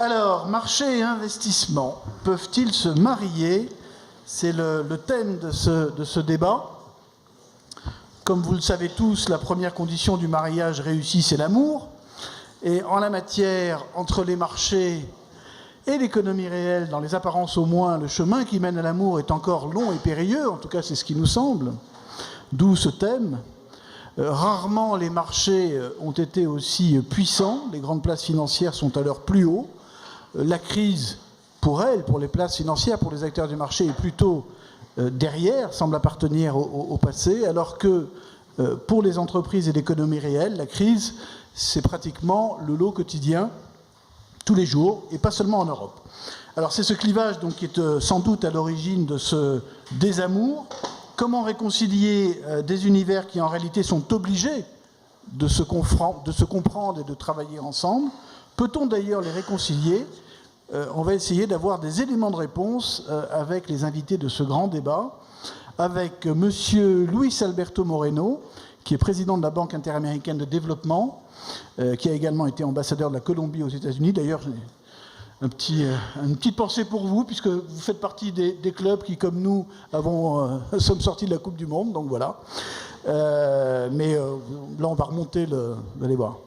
Alors, marché et investissement, peuvent-ils se marier? C'est le thème de ce débat. Comme vous le savez tous, la première condition du mariage réussi, c'est l'amour. Et en la matière, entre les marchés et l'économie réelle, dans les apparences au moins, le chemin qui mène à l'amour est encore long et périlleux, en tout cas c'est ce qui nous semble, d'où ce thème. Rarement les marchés ont été aussi puissants, les grandes places financières sont à leur plus haut. La crise, pour elles, pour les places financières, pour les acteurs du marché, est plutôt derrière, semble appartenir au passé, alors que pour les entreprises et l'économie réelle, la crise, c'est pratiquement le lot quotidien, tous les jours, et pas seulement en Europe. Alors c'est ce clivage donc, qui est sans doute à l'origine de ce désamour. Comment réconcilier des univers qui en réalité sont obligés de se comprendre et de travailler ensemble? Peut-on d'ailleurs les réconcilier? On va essayer d'avoir des éléments de réponse avec les invités de ce grand débat, avec monsieur Luis Alberto Moreno, qui est président de la Banque interaméricaine de développement, qui a également été ambassadeur de la Colombie aux États-Unis. D'ailleurs, une petite pensée pour vous, puisque vous faites partie des clubs qui, comme nous, sommes sortis de la Coupe du Monde, donc voilà. Mais là, on va remonter, vous allez voir.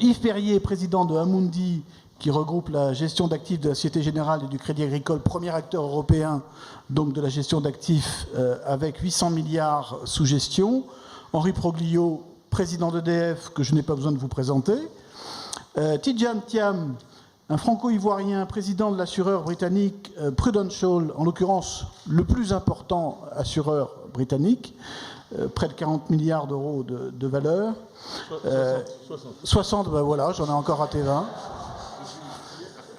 Yves Perrier, président de Amundi, qui regroupe la gestion d'actifs de la Société Générale et du Crédit Agricole, premier acteur européen donc de la gestion d'actifs avec 800 milliards sous gestion. Henri Proglio, président d'EDF, que je n'ai pas besoin de vous présenter. Tidjane Thiam, un franco-ivoirien, président de l'assureur britannique Prudential, en l'occurrence le plus important assureur britannique, près de 40 milliards d'euros de valeur. 60, ben voilà, j'en ai encore raté 20.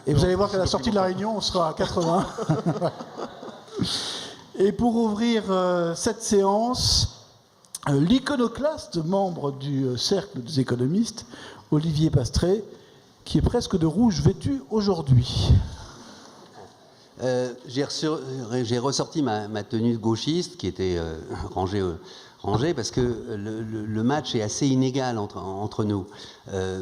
Et vous allez voir qu'à la sortie de la réunion, on sera à 80. Et pour ouvrir cette séance, l'iconoclaste membre du cercle des économistes, Olivier Pastré, qui est presque de rouge vêtu aujourd'hui. J'ai ressorti ma tenue de gauchiste, qui était rangée parce que le match est assez inégal entre nous.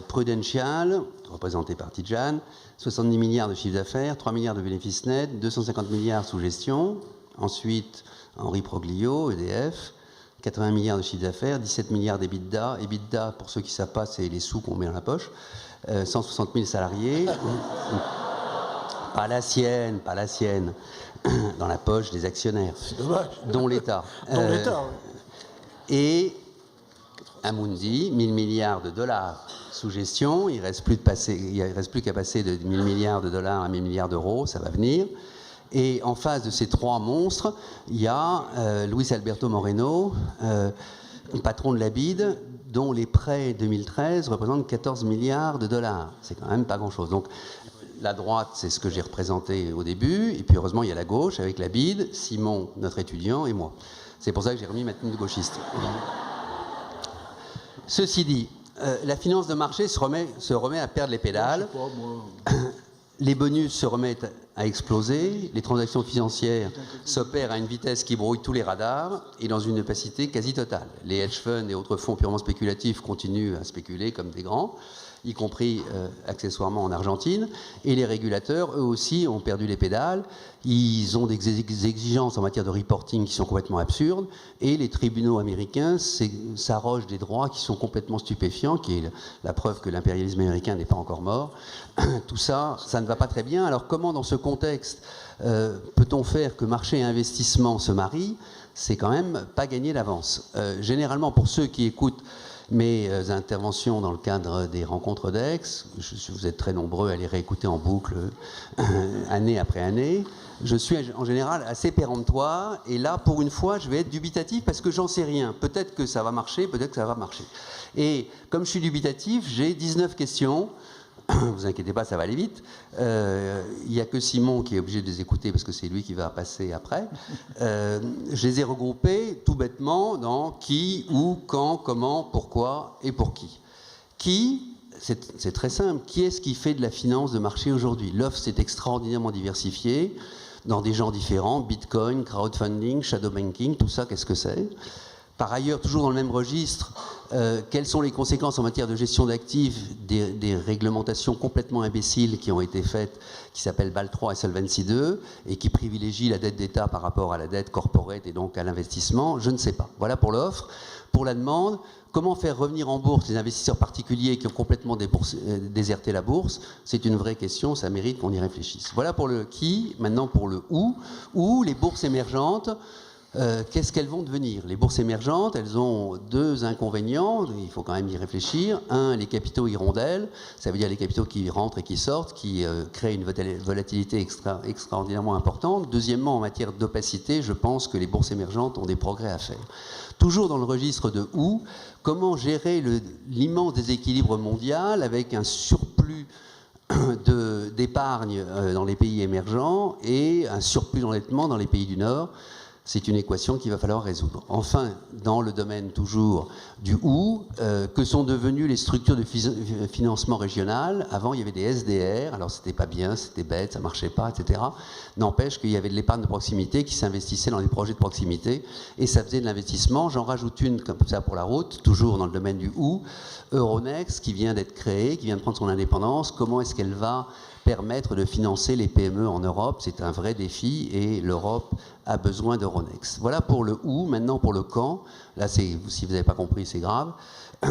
Prudential, représenté par Tidjane, 70 milliards de chiffre d'affaires, 3 milliards de bénéfices nets, 250 milliards sous gestion. Ensuite, Henri Proglio, EDF, 80 milliards de chiffre d'affaires, 17 milliards d'EBITDA. EBITDA, pour ceux qui ne savent pas, c'est les sous qu'on met dans la poche. 160 000 salariés. Pas la sienne, dans la poche des actionnaires. C'est dommage. Dont l'État. Dont l'État, oui. Et Amundi, 1000 milliards de dollars sous gestion. Il ne reste plus qu'à passer de 1000 milliards de dollars à 1000 milliards d'euros, ça va venir. Et en face de ces trois monstres, il y a Luis Alberto Moreno, patron de la BID, dont les prêts 2013 représentent 14 milliards de dollars. C'est quand même pas grand-chose. Donc, la droite, c'est ce que j'ai représenté au début, et puis heureusement, il y a la gauche, avec la BID, Simon, notre étudiant, et moi. C'est pour ça que j'ai remis ma tenue de gauchiste. Ceci dit, la finance de marché se remet à perdre les pédales. Je sais pas, moi. Les bonus se remettent à exploser, les transactions financières s'opèrent à une vitesse qui brouille tous les radars et dans une opacité quasi totale. Les hedge funds et autres fonds purement spéculatifs continuent à spéculer comme des grands, y compris accessoirement en Argentine, et les régulateurs, eux aussi, ont perdu les pédales. Ils ont des exigences en matière de reporting qui sont complètement absurdes, et les tribunaux américains s'arrogent des droits qui sont complètement stupéfiants, qui est la preuve que l'impérialisme américain n'est pas encore mort. Tout ça, ça ne va pas très bien. Alors comment, dans ce contexte, peut-on faire que marché et investissement se marient? C'est quand même pas gagné d'avance. Généralement, pour ceux qui écoutent mes interventions dans le cadre des rencontres d'Aix, vous êtes très nombreux à les réécouter en boucle année après année, je suis en général assez péremptoire, et là, pour une fois, je vais être dubitatif parce que j'en sais rien. Peut-être que ça va marcher, peut-être que ça va marcher. Et comme je suis dubitatif, j'ai 19 questions. Ne vous inquiétez pas, ça va aller vite. Il n'y a que Simon qui est obligé de les écouter parce que c'est lui qui va passer après. Je les ai regroupés tout bêtement dans qui, où, quand, comment, pourquoi et pour qui. Qui, c'est très simple, qui est-ce qui fait de la finance de marché aujourd'hui? L'offre s'est extraordinairement diversifiée dans des genres différents, Bitcoin, crowdfunding, shadow banking, tout ça, qu'est-ce que c'est? Par ailleurs, toujours dans le même registre, quelles sont les conséquences en matière de gestion d'actifs des réglementations complètement imbéciles qui ont été faites, qui s'appellent BAL 3 et Solvency 2, et qui privilégient la dette d'État par rapport à la dette corporate et donc à l'investissement? Je ne sais pas. Voilà pour l'offre. Pour la demande, comment faire revenir en bourse les investisseurs particuliers qui ont complètement déserté la bourse? C'est une vraie question, ça mérite qu'on y réfléchisse. Voilà pour le qui. Maintenant pour le où. Où les bourses émergentes, qu'est-ce qu'elles vont devenir? Les bourses émergentes, elles ont deux inconvénients, il faut quand même y réfléchir. Un, les capitaux hirondelles, ça veut dire les capitaux qui rentrent et qui sortent, qui créent une volatilité extraordinairement importante. Deuxièmement, en matière d'opacité, je pense que les bourses émergentes ont des progrès à faire. Toujours dans le registre de où, comment gérer l'immense déséquilibre mondial avec un surplus d'épargne dans les pays émergents et un surplus d'endettement dans les pays du Nord? C'est une équation qu'il va falloir résoudre. Enfin, dans le domaine toujours du où, que sont devenues les structures de financement régional? Avant, il y avait des SDR, alors c'était pas bien, c'était bête, ça marchait pas, etc. N'empêche qu'il y avait de l'épargne de proximité qui s'investissait dans des projets de proximité et ça faisait de l'investissement. J'en rajoute une comme ça pour la route, toujours dans le domaine du où. Euronext, qui vient d'être créée, qui vient de prendre son indépendance, comment est-ce qu'elle va permettre de financer les PME en Europe? C'est un vrai défi et l'Europe a besoin d'Euronext. Voilà pour le où. Maintenant pour le quand. Là, si vous n'avez pas compris, c'est grave.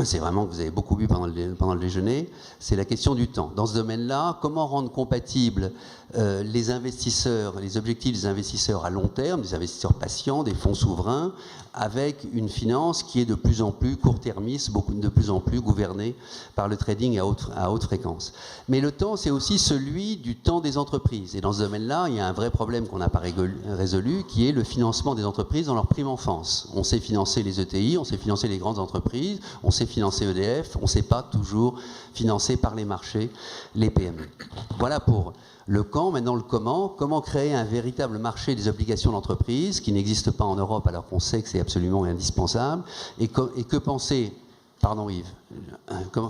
C'est vraiment que vous avez beaucoup bu pendant le déjeuner. C'est la question du temps. Dans ce domaine-là, comment rendre compatibles les investisseurs, les objectifs des investisseurs à long terme, des investisseurs patients, des fonds souverains, avec une finance qui est de plus en plus court-termiste, de plus en plus gouvernée par le trading à haute fréquence. Mais le temps, c'est aussi celui du temps des entreprises. Et dans ce domaine-là, il y a un vrai problème qu'on n'a pas résolu, qui est le financement des entreprises dans leur prime enfance. On sait financer les ETI, on sait financer les grandes entreprises, on sait financer EDF, on ne sait pas toujours financer par les marchés les PME. Voilà pour le quand. Maintenant le comment. Comment créer un véritable marché des obligations d'entreprise qui n'existe pas en Europe alors qu'on sait que c'est absolument indispensable. Et que penser, pardon Yves,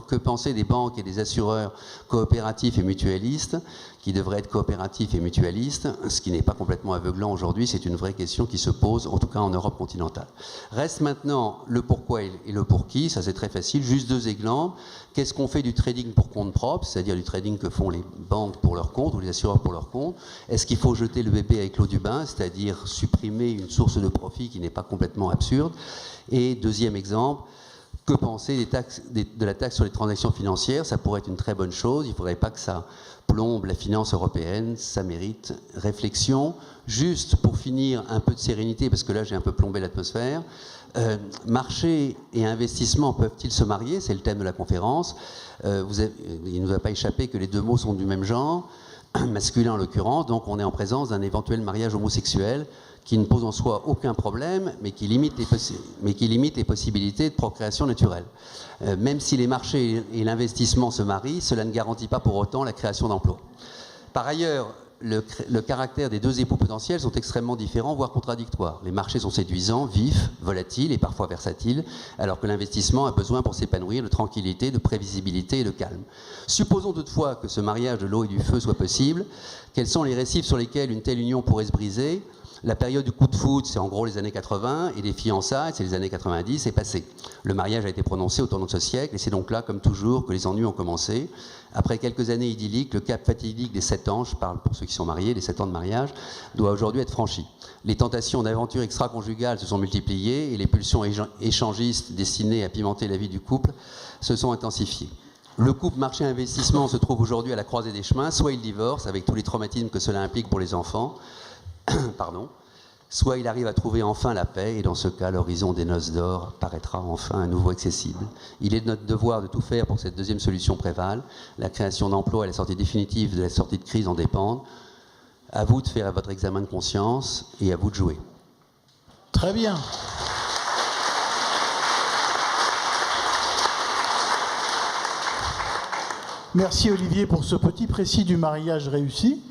que penser des banques et des assureurs coopératifs et mutualistes qui devraient être coopératifs et mutualistes, ce qui n'est pas complètement aveuglant aujourd'hui, c'est une vraie question qui se pose, en tout cas en Europe continentale. Reste maintenant le pourquoi et le pour qui, ça c'est très facile, juste deux exemples. Qu'est-ce qu'on fait du trading pour compte propre, c'est-à-dire du trading que font les banques pour leur compte ou les assureurs pour leur compte? Est-ce qu'il faut jeter le bébé avec l'eau du bain, c'est-à-dire supprimer une source de profit qui n'est pas complètement absurde? Et deuxième exemple, que penser de la taxe sur les transactions financières? Ça pourrait être une très bonne chose, il ne faudrait pas que ça plombe la finance européenne, ça mérite réflexion. Juste pour finir, un peu de sérénité, parce que là j'ai un peu plombé l'atmosphère. Marché et investissement peuvent-ils se marier? C'est le thème de la conférence. Il ne nous a pas échappé que les deux mots sont du même genre, masculin en l'occurrence, donc on est en présence d'un éventuel mariage homosexuel qui ne pose en soi aucun problème, mais qui limite les possibilités de procréation naturelle. Même si les marchés et l'investissement se marient, cela ne garantit pas pour autant la création d'emplois. Par ailleurs, le caractère des deux époux potentiels sont extrêmement différents, voire contradictoires. Les marchés sont séduisants, vifs, volatiles et parfois versatiles, alors que l'investissement a besoin pour s'épanouir de tranquillité, de prévisibilité et de calme. Supposons toutefois que ce mariage de l'eau et du feu soit possible. Quels sont les récifs sur lesquels une telle union pourrait se briser? La période du coup de foudre, c'est en gros les années 80, et les fiançailles, c'est les années 90, c'est passé. Le mariage a été prononcé au tournant de ce siècle, et c'est donc là, comme toujours, que les ennuis ont commencé. Après quelques années idylliques, le cap fatidique des 7 ans, je parle pour ceux qui sont mariés, les 7 ans de mariage, doit aujourd'hui être franchi. Les tentations d'aventure extra-conjugales se sont multipliées, et les pulsions échangistes destinées à pimenter la vie du couple se sont intensifiées. Le couple marché-investissement se trouve aujourd'hui à la croisée des chemins, soit il divorce, avec tous les traumatismes que cela implique pour les enfants, pardon, soit il arrive à trouver enfin la paix, et dans ce cas, l'horizon des noces d'or paraîtra enfin à nouveau accessible. Il est de notre devoir de tout faire pour que cette deuxième solution prévale. La création d'emplois et la sortie définitive de la sortie de crise en dépendent. À vous de faire votre examen de conscience et à vous de jouer. Très bien. Merci Olivier pour ce petit précis du mariage réussi.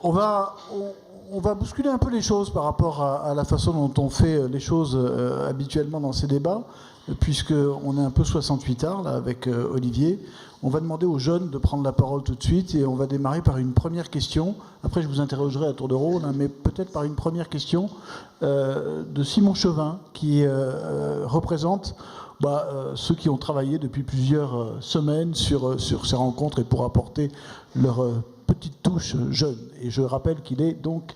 On On va bousculer un peu les choses par rapport à la façon dont on fait les choses habituellement dans ces débats, puisqu'on est un peu 68 arts là, avec Olivier. On va demander aux jeunes de prendre la parole tout de suite et on va démarrer par une première question. Après, je vous interrogerai à tour de rôle, hein, mais peut-être par une première question de Simon Chauvin, qui représente ceux qui ont travaillé depuis plusieurs semaines sur ces rencontres et pour apporter leur petite touche jeune. Et je rappelle qu'il est donc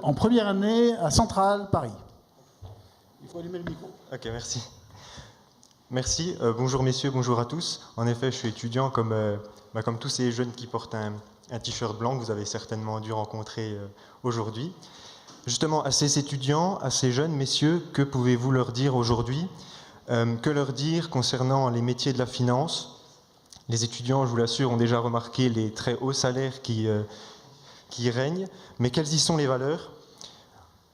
en première année à Centrale, Paris. Il faut allumer le micro. Ok, merci. Merci. Bonjour messieurs, bonjour à tous. En effet, je suis étudiant comme tous ces jeunes qui portent un t-shirt blanc que vous avez certainement dû rencontrer aujourd'hui. Justement, à ces étudiants, à ces jeunes messieurs, que pouvez-vous leur dire aujourd'hui ? Que leur dire concernant les métiers de la finance ? Les étudiants, je vous l'assure, ont déjà remarqué les très hauts salaires qui règnent, mais quelles y sont les valeurs ?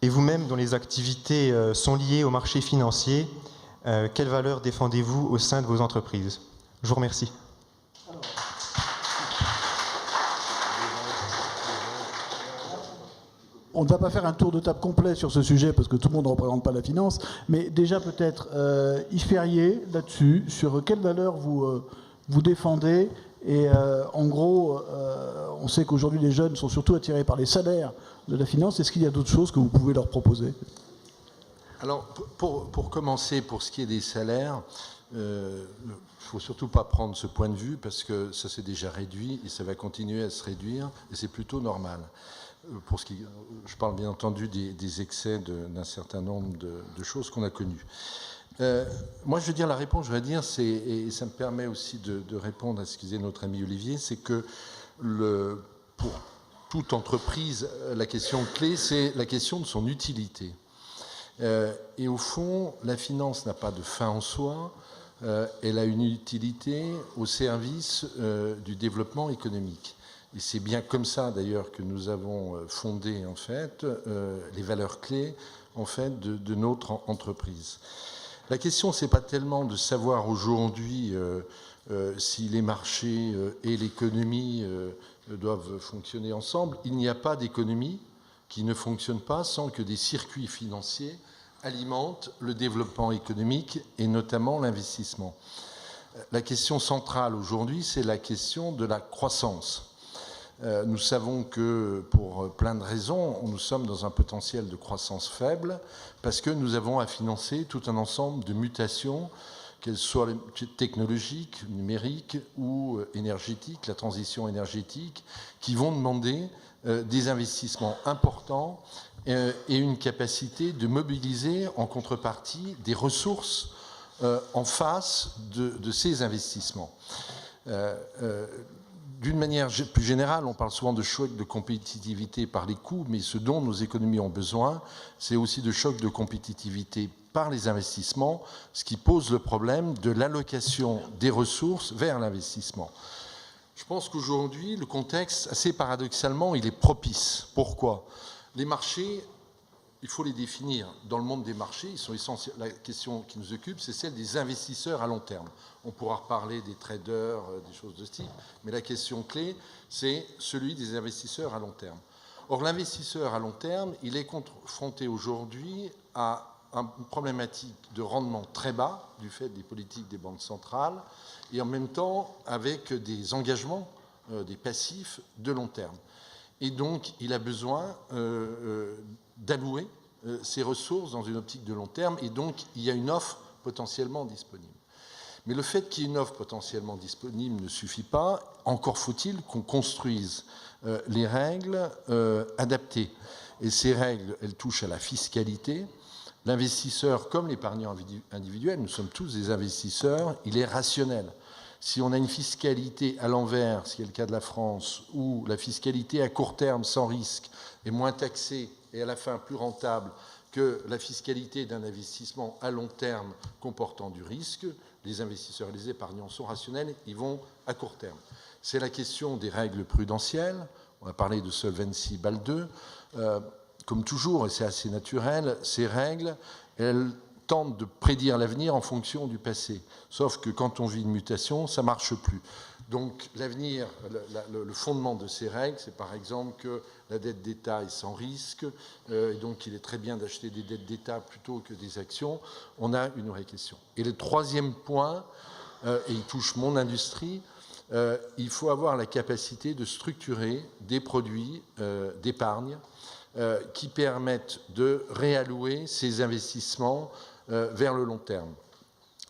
Et vous-même, dont les activités sont liées au marché financier, quelles valeurs défendez-vous au sein de vos entreprises ? Je vous remercie. On ne va pas faire un tour de table complet sur ce sujet parce que tout le monde ne représente pas la finance, mais déjà peut-être Yves Perrier là-dessus, sur quelles valeurs vous défendez. Et en gros, on sait qu'aujourd'hui les jeunes sont surtout attirés par les salaires de la finance. Est-ce qu'il y a d'autres choses que vous pouvez leur proposer ? Alors, pour commencer, pour ce qui est des salaires, il ne faut surtout pas prendre ce point de vue parce que ça s'est déjà réduit et ça va continuer à se réduire et c'est plutôt normal. Pour ce qui, je parle bien entendu des excès d'un certain nombre de choses qu'on a connues. Moi, je veux dire, la réponse, je vais dire, et ça me permet aussi de répondre à ce que disait notre ami Olivier, c'est que pour toute entreprise, la question clé, c'est la question de son utilité. Et au fond, la finance n'a pas de fin en soi, elle a une utilité au service du développement économique. Et c'est bien comme ça, d'ailleurs, que nous avons fondé, en fait, les valeurs clés, en fait, de notre entreprise. La question, c'est pas tellement de savoir aujourd'hui si les marchés et l'économie doivent fonctionner ensemble. Il n'y a pas d'économie qui ne fonctionne pas sans que des circuits financiers alimentent le développement économique et notamment l'investissement. La question centrale aujourd'hui, c'est la question de la croissance. Nous savons que pour plein de raisons, nous sommes dans un potentiel de croissance faible parce que nous avons à financer tout un ensemble de mutations, qu'elles soient technologiques, numériques ou énergétiques, la transition énergétique, qui vont demander des investissements importants et une capacité de mobiliser en contrepartie des ressources en face de ces investissements. D'une manière plus générale, on parle souvent de choc de compétitivité par les coûts, mais ce dont nos économies ont besoin, c'est aussi de choc de compétitivité par les investissements, ce qui pose le problème de l'allocation des ressources vers l'investissement. Je pense qu'aujourd'hui, le contexte, assez paradoxalement, il est propice. Pourquoi ? Les marchés, il faut les définir. Dans le monde des marchés, ils sont essentiels. La question qui nous occupe, c'est celle des investisseurs à long terme. On pourra reparler des traders, des choses de ce type, mais la question clé, c'est celui des investisseurs à long terme. Or, l'investisseur à long terme, il est confronté aujourd'hui à une problématique de rendement très bas du fait des politiques des banques centrales et en même temps avec des engagements, des passifs de long terme. Et donc, il a besoin d'allouer ses ressources dans une optique de long terme et donc il y a une offre potentiellement disponible. Mais le fait qu'il y ait une offre potentiellement disponible ne suffit pas. Encore faut-il qu'on construise les règles adaptées. Et ces règles, elles touchent à la fiscalité. L'investisseur, comme l'épargnant individuel, nous sommes tous des investisseurs, il est rationnel. Si on a une fiscalité à l'envers, ce qui est le cas de la France, où la fiscalité à court terme sans risque est moins taxée et à la fin plus rentable que la fiscalité d'un investissement à long terme comportant du risque, les investisseurs et les épargnants sont rationnels, ils vont à court terme. C'est la question des règles prudentielles. On a parlé de Solvency BAL 2. Comme toujours, et c'est assez naturel, ces règles, elles tentent de prédire l'avenir en fonction du passé. Sauf que quand on vit une mutation, ça ne marche plus. Donc l'avenir, le fondement de ces règles, c'est par exemple que la dette d'État est sans risque, et donc il est très bien d'acheter des dettes d'État plutôt que des actions. On a une vraie question. Et le troisième point, et il touche mon industrie, il faut avoir la capacité de structurer des produits d'épargne qui permettent de réallouer ces investissements vers le long terme.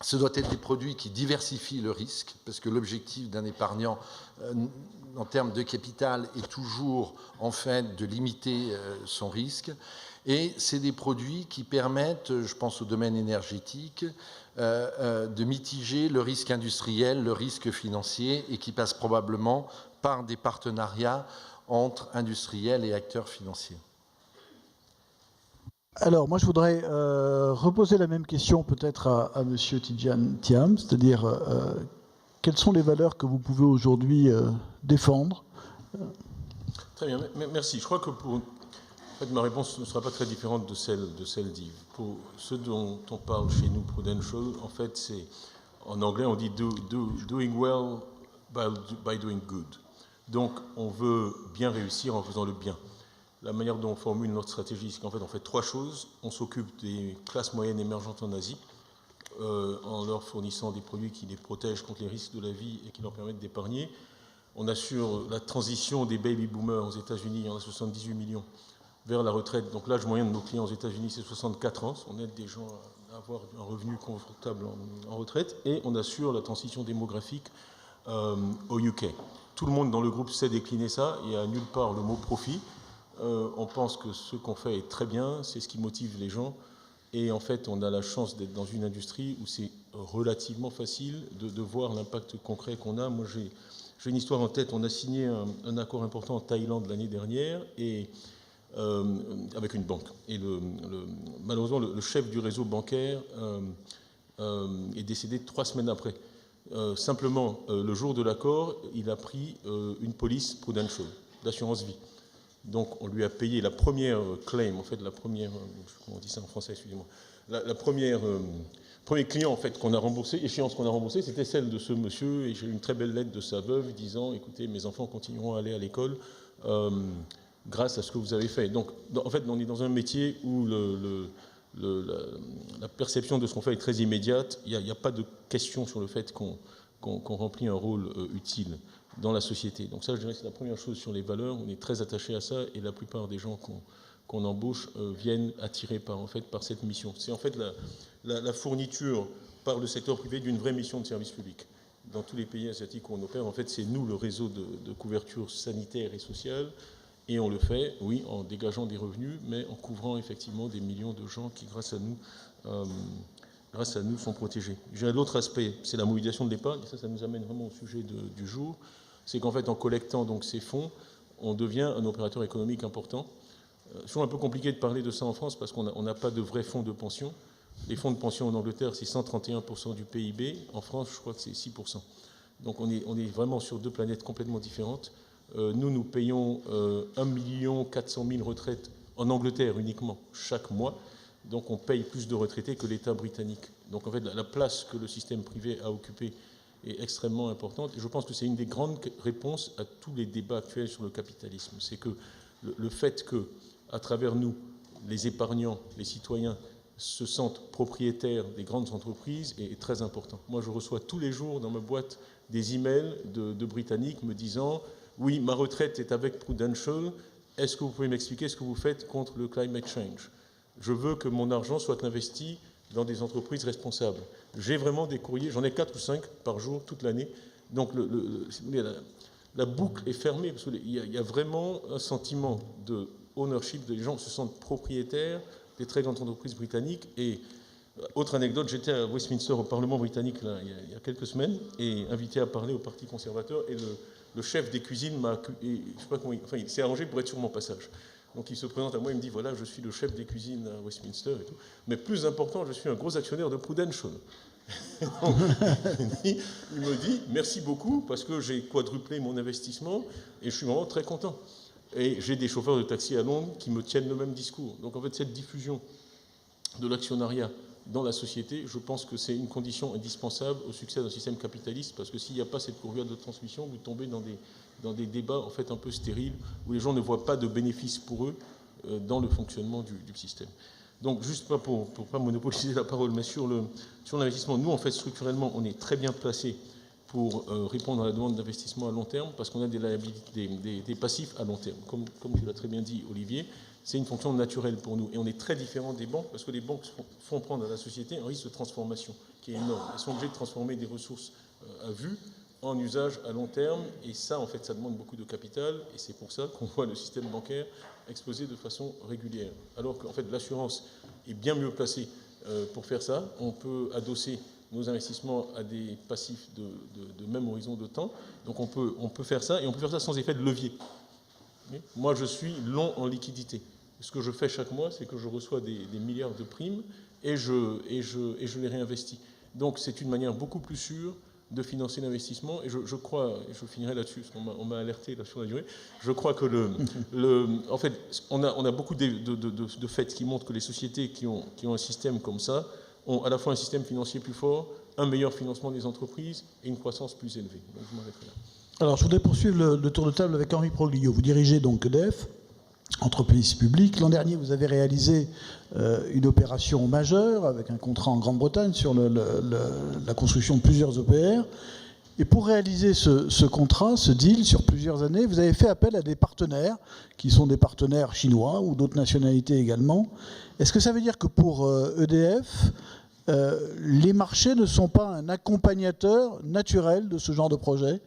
Ce doit être des produits qui diversifient le risque, parce que l'objectif d'un épargnant en termes de capital est toujours en fait de limiter son risque. Et c'est des produits qui permettent, je pense au domaine énergétique, de mitiger le risque industriel, le risque financier, et qui passent probablement par des partenariats entre industriels et acteurs financiers. Alors, moi, je voudrais reposer la même question peut-être à M. Tidjane Thiam, c'est-à-dire quelles sont les valeurs que vous pouvez aujourd'hui défendre? Très bien, merci. Je crois que en fait, ma réponse ne sera pas très différente de celle d'Yves. Pour ce dont on parle chez nous, Prudential, en fait, c'est, en anglais, on dit doing well by doing good. Donc, on veut bien réussir en faisant le bien. La manière dont on formule notre stratégie, c'est qu'en fait, on fait trois choses. On s'occupe des classes moyennes émergentes en Asie, en leur fournissant des produits qui les protègent contre les risques de la vie et qui leur permettent d'épargner. On assure la transition des baby boomers aux États-Unis, il y en a 78 millions, vers la retraite. Donc l'âge moyen de nos clients aux États-Unis, c'est 64 ans. On aide des gens à avoir un revenu confortable en retraite. Et on assure la transition démographique au UK. Tout le monde dans le groupe sait décliner ça. Il n'y a nulle part le mot profit. On pense que ce qu'on fait est très bien, c'est ce qui motive les gens. Et en fait, on a la chance d'être dans une industrie où c'est relativement facile de voir l'impact concret qu'on a. Moi, j'ai une histoire en tête. On a signé un accord important en Thaïlande l'année dernière et, avec une banque. Et malheureusement, le chef du réseau bancaire est décédé 3 semaines après. Simplement, le jour de l'accord, il a pris une police Prudential d'assurance vie. Donc on lui a payé la première claim, en fait la première, comment on dit ça en français, excusez-moi, la première, premier client en fait qu'on a remboursé, échéance qu'on a remboursée, c'était celle de ce monsieur, et j'ai eu une très belle lettre de sa veuve disant, écoutez, mes enfants continueront à aller à l'école grâce à ce que vous avez fait. Donc en fait on est dans un métier où la perception de ce qu'on fait est très immédiate, il n'y a pas de question sur le fait qu'on remplit un rôle utile dans la société. Donc ça, je dirais que c'est la première chose sur les valeurs. On est très attaché à ça et la plupart des gens qu'on embauche viennent attirés par cette mission. C'est en fait la fourniture par le secteur privé d'une vraie mission de service public. Dans tous les pays asiatiques où on opère, en fait, c'est nous le réseau de couverture sanitaire et sociale et on le fait, oui, en dégageant des revenus, mais en couvrant effectivement des millions de gens qui, grâce à nous, sont protégés. J'ai l'autre aspect, c'est la mobilisation de l'épargne, et ça nous amène vraiment au sujet du jour. C'est qu'en fait, en collectant donc ces fonds, on devient un opérateur économique important. C'est toujours un peu compliqué de parler de ça en France parce qu'on n'a pas de vrais fonds de pension. Les fonds de pension en Angleterre, c'est 131% du PIB. En France, je crois que c'est 6%. Donc on est vraiment sur deux planètes complètement différentes. Nous payons 1 400 000 retraites en Angleterre uniquement chaque mois. Donc on paye plus de retraités que l'État britannique. Donc en fait, la place que le système privé a occupée est extrêmement importante. Et je pense que c'est une des grandes réponses à tous les débats actuels sur le capitalisme. C'est que le fait que, à travers nous, les épargnants, les citoyens, se sentent propriétaires des grandes entreprises est très important. Moi, je reçois tous les jours dans ma boîte des emails de Britanniques me disant « Oui, ma retraite est avec Prudential. Est-ce que vous pouvez m'expliquer ce que vous faites contre le climate change ? Je veux que mon argent soit investi dans des entreprises responsables. » J'ai vraiment des courriers, j'en ai 4 ou 5 par jour toute l'année. Donc la boucle est fermée, parce qu'il y a vraiment un sentiment de ownership, les gens se sentent propriétaires des très grandes entreprises britanniques. Et autre anecdote, j'étais à Westminster au Parlement britannique là, il y a quelques semaines, et invité à parler au Parti conservateur, et le chef des cuisines il s'est arrangé pour être sur mon passage. Donc il se présente à moi, il me dit, voilà, je suis le chef des cuisines à Westminster et tout. Mais plus important, je suis un gros actionnaire de Prudential. Donc, il me dit, merci beaucoup, parce que j'ai quadruplé mon investissement et je suis vraiment très content. Et j'ai des chauffeurs de taxi à Londres qui me tiennent le même discours. Donc en fait, cette diffusion de l'actionnariat dans la société. Je pense que c'est une condition indispensable au succès d'un système capitaliste, parce que s'il n'y a pas cette courbure de transmission, vous tombez dans des débats en fait un peu stériles, où les gens ne voient pas de bénéfices pour eux dans le fonctionnement du système. Donc, juste pas pour ne pas monopoliser la parole, mais sur l'investissement, nous, en fait, structurellement, on est très bien placé pour répondre à la demande d'investissement à long terme, parce qu'on a des passifs à long terme. Comme tu l'as très bien dit, Olivier, c'est une fonction naturelle pour nous. Et on est très différent des banques, parce que les banques font prendre à la société un risque de transformation qui est énorme. Elles sont obligées de transformer des ressources à vue en usage à long terme, et ça, en fait, ça demande beaucoup de capital, et c'est pour ça qu'on voit le système bancaire exploser de façon régulière. Alors qu'en fait, l'assurance est bien mieux placée pour faire ça. On peut adosser nos investissements à des passifs de même horizon de temps. Donc on peut faire ça, et on peut faire ça sans effet de levier. Moi, je suis long en liquidité. Ce que je fais chaque mois, c'est que je reçois des milliards de primes et je les réinvestis. Donc c'est une manière beaucoup plus sûre de financer l'investissement, et je crois, et je finirai là-dessus, parce qu'on m'a alerté là sur la durée, je crois que en fait, on a beaucoup de faits qui montrent que les sociétés qui ont un système comme ça ont à la fois un système financier plus fort, un meilleur financement des entreprises et une croissance plus élevée. Donc je m'arrêterai là. Alors, je voudrais poursuivre le tour de table avec Henri Proglio. Vous dirigez donc EDF, entreprise publique. L'an dernier, vous avez réalisé une opération majeure avec un contrat en Grande-Bretagne sur la construction de plusieurs EPR. Et pour réaliser ce contrat, ce deal sur plusieurs années, vous avez fait appel à des partenaires qui sont des partenaires chinois ou d'autres nationalités également. Est-ce que ça veut dire que pour EDF, les marchés ne sont pas un accompagnateur naturel de ce genre de projet ?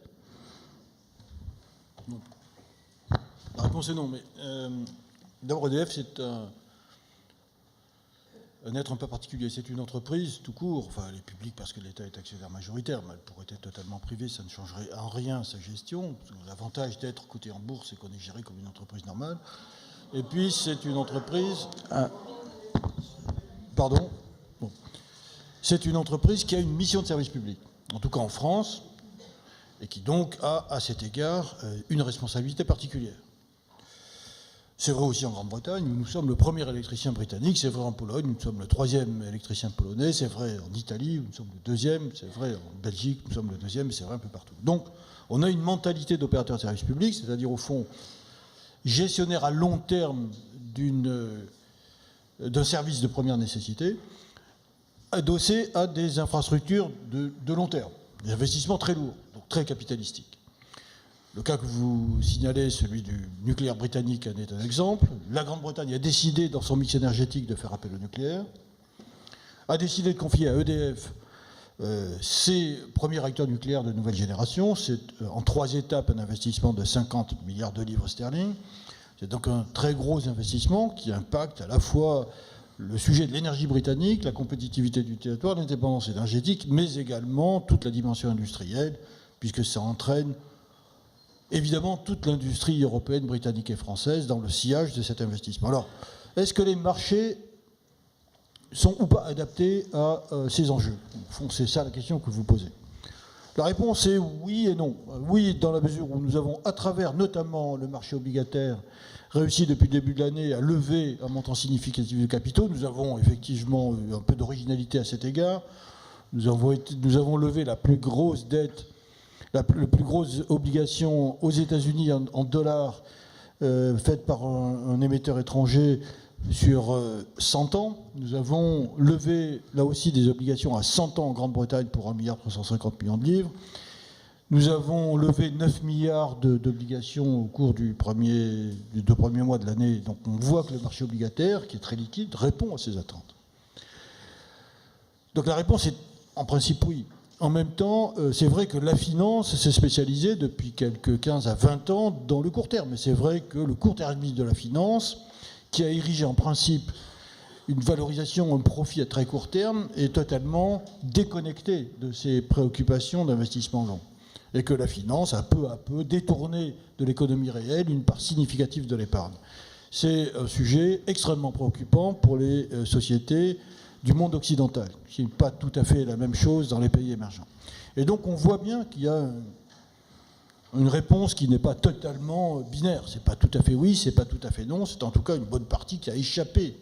Non. La réponse est non, mais d'abord EDF c'est un être un peu particulier. C'est une entreprise tout court, enfin elle est publique parce que l'État est actionnaire majoritaire, mais elle pourrait être totalement privée, ça ne changerait en rien sa gestion. L'avantage d'être coté en bourse, c'est qu'on est géré comme une entreprise normale. Et puis c'est une entreprise... Pardon. Bon. C'est une entreprise qui a une mission de service public, en tout cas en France, et qui donc a, à cet égard, une responsabilité particulière. C'est vrai aussi en Grande-Bretagne, où nous sommes le premier électricien britannique, c'est vrai en Pologne, nous sommes le troisième électricien polonais, c'est vrai en Italie, où nous sommes le deuxième, c'est vrai en Belgique, nous sommes le deuxième, et c'est vrai un peu partout. Donc, on a une mentalité d'opérateur de service public, c'est-à-dire au fond, gestionnaire à long terme d'un service de première nécessité, adossé à des infrastructures de long terme, des investissements très lourds, donc très capitalistiques. Le cas que vous signalez, celui du nucléaire britannique, en est un exemple. La Grande-Bretagne a décidé, dans son mix énergétique, de faire appel au nucléaire, a décidé de confier à EDF ses premiers réacteurs nucléaires de nouvelle génération. C'est en 3 étapes un investissement de 50 milliards de livres sterling. C'est donc un très gros investissement qui impacte à la fois le sujet de l'énergie britannique, la compétitivité du territoire, l'indépendance énergétique, mais également toute la dimension industrielle, puisque ça entraîne évidemment toute l'industrie européenne, britannique et française dans le sillage de cet investissement. Alors, est-ce que les marchés sont ou pas adaptés à ces enjeux ? Au fond, c'est ça la question que vous posez. La réponse est oui et non. Oui, dans la mesure où nous avons, à travers notamment le marché obligataire, réussi depuis le début de l'année à lever un montant significatif de capitaux. Nous avons effectivement eu un peu d'originalité à cet égard. Nous avons levé la plus grosse dette, la plus grosse obligation aux États-Unis en dollars, faite par un émetteur étranger sur 100 ans. Nous avons levé là aussi des obligations à 100 ans en Grande-Bretagne pour 1,350 milliard de livres. Nous avons levé 9 milliards d'obligations au cours des 2 premiers mois de l'année. Donc on voit que le marché obligataire, qui est très liquide, répond à ces attentes. Donc la réponse est en principe oui. En même temps, c'est vrai que la finance s'est spécialisée depuis quelques 15 à 20 ans dans le court terme. Et c'est vrai que le court-termisme de la finance, qui a érigé en principe une valorisation, un profit à très court terme, est totalement déconnecté de ses préoccupations d'investissement long. Et que la finance a peu à peu détourné de l'économie réelle une part significative de l'épargne. C'est un sujet extrêmement préoccupant pour les sociétés du monde occidental, qui n'est pas tout à fait la même chose dans les pays émergents. Et donc on voit bien qu'il y a une réponse qui n'est pas totalement binaire. C'est pas tout à fait oui, c'est pas tout à fait non, c'est en tout cas une bonne partie qui a échappé.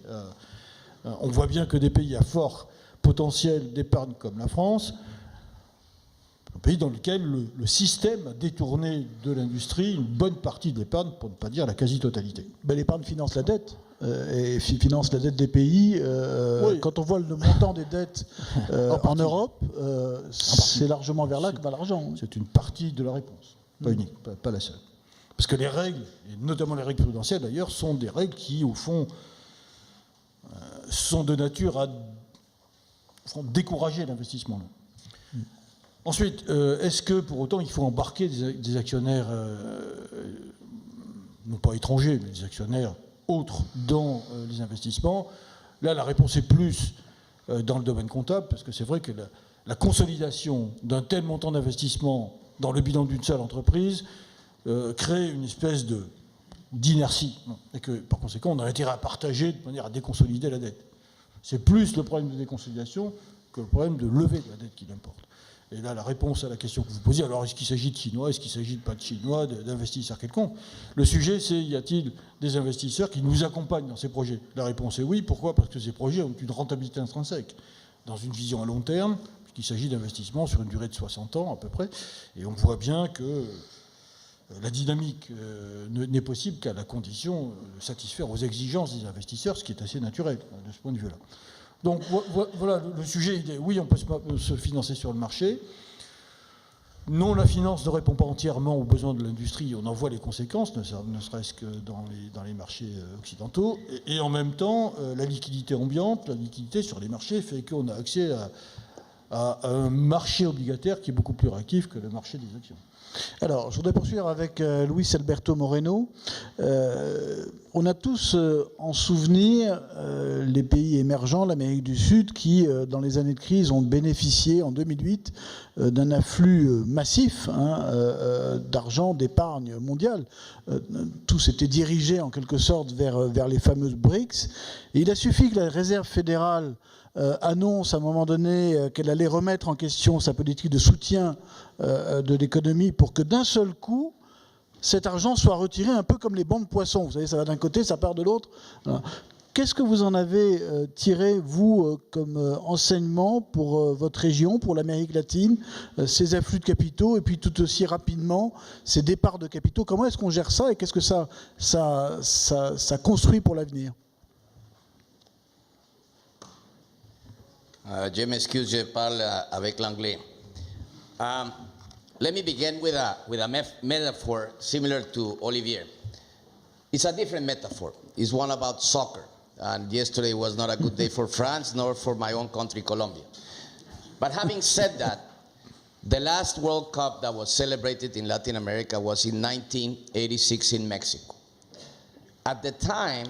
On voit bien que des pays à fort potentiel d'épargne comme la France, un pays dans lequel le système a détourné de l'industrie une bonne partie de l'épargne, pour ne pas dire la quasi-totalité. Ben, l'épargne finance la dette, et finance la dette des pays. Oui. Quand on voit le montant des dettes en Europe, c'est largement vers là que va l'argent. C'est une partie de la réponse, pas unique, pas la seule. Parce que les règles, et notamment les règles prudentielles d'ailleurs, sont des règles qui, au fond, sont de nature à décourager l'investissement long. Ensuite, est-ce que pour autant il faut embarquer des actionnaires, non pas étrangers, mais des actionnaires autres dans les investissements? Là, la réponse est plus dans le domaine comptable, parce que c'est vrai que la consolidation d'un tel montant d'investissement dans le bilan d'une seule entreprise crée une espèce d'inertie. Et que, par conséquent, on a intérêt à partager de manière à déconsolider la dette. C'est plus le problème de déconsolidation que le problème de lever de la dette qui l'importe. Et là, la réponse à la question que vous posiez, alors est-ce qu'il s'agit de Chinois, est-ce qu'il s'agit de pas de Chinois, d'investisseurs quelconques? Le sujet, c'est y a-t-il des investisseurs qui nous accompagnent dans ces projets? La réponse est oui. Pourquoi? Parce que ces projets ont une rentabilité intrinsèque. Dans une vision à long terme, puisqu'il s'agit d'investissements sur une durée de 60 ans à peu près, et on voit bien que la dynamique n'est possible qu'à la condition de satisfaire aux exigences des investisseurs, ce qui est assez naturel de ce point de vue-là. Donc voilà, le sujet, il est, oui, on peut se financer sur le marché. Non, la finance ne répond pas entièrement aux besoins de l'industrie. On en voit les conséquences, ne serait-ce que dans les marchés occidentaux. Et en même temps, la liquidité ambiante, la liquidité sur les marchés fait qu'on a accès à un marché obligataire qui est beaucoup plus réactif que le marché des actions. Alors, je voudrais poursuivre avec Luis Alberto Moreno. On a tous en souvenir les pays émergents, l'Amérique du Sud, qui, dans les années de crise, ont bénéficié en 2008 d'un afflux massif d'argent, d'épargne mondiale. Tout s'était dirigé en quelque sorte vers les fameuses BRICS. Et il a suffi que la Réserve fédérale annonce à un moment donné qu'elle allait remettre en question sa politique de soutien de l'économie pour que d'un seul coup, cet argent soit retiré un peu comme les bancs de poissons. Vous savez, ça va d'un côté, ça part de l'autre. Qu'est-ce que vous en avez tiré, vous, comme enseignement pour votre région, pour l'Amérique latine, ces afflux de capitaux et puis tout aussi rapidement, ces départs de capitaux? Comment est-ce qu'on gère ça et qu'est-ce que ça construit pour l'avenir? Je m'excuse, je parle avec l'anglais. Let me begin with a metaphor similar to Olivier. It's a different metaphor. It's one about soccer. And yesterday was not a good day for France, nor for my own country, Colombia. But having said that, the last World Cup that was celebrated in Latin America was in 1986 in Mexico. At the time,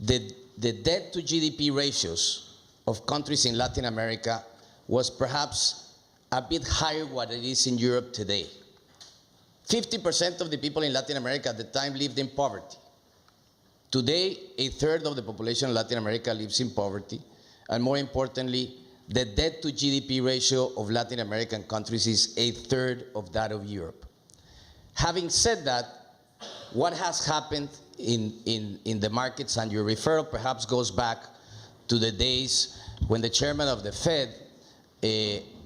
the debt to GDP ratios of countries in Latin America was perhaps a bit higher what it is in Europe today. 50% of the people in Latin America at the time lived in poverty. Today, a third of the population in Latin America lives in poverty, and more importantly, the debt to GDP ratio of Latin American countries is a third of that of Europe. Having said that, what has happened in the markets, and your referral perhaps goes back to the days when the chairman of the Fed,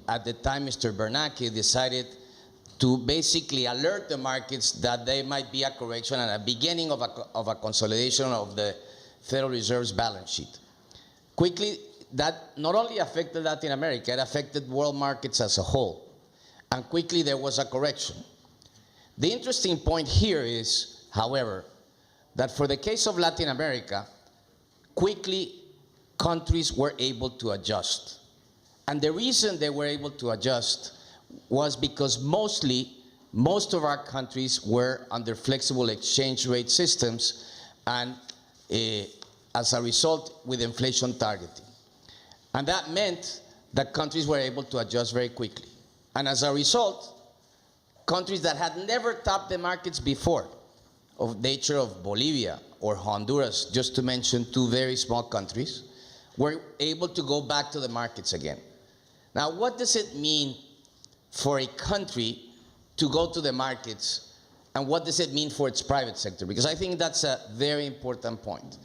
at the time, Mr. Bernanke, decided to basically alert the markets that there might be a correction and a beginning of a consolidation of the Federal Reserve's balance sheet. Quickly, that not only affected Latin America, it affected world markets as a whole. And quickly there was a correction. The interesting point here is, however, that for the case of Latin America, quickly countries were able to adjust. And the reason they were able to adjust was because most of our countries were under flexible exchange rate systems and as a result with inflation targeting. And that meant that countries were able to adjust very quickly. And as a result, countries that had never tapped the markets before, of nature of Bolivia or Honduras, just to mention two very small countries, were able to go back to the markets again. Now, what does it mean for a country to go to the markets, and what does it mean for its private sector? Because I think that's a very important point.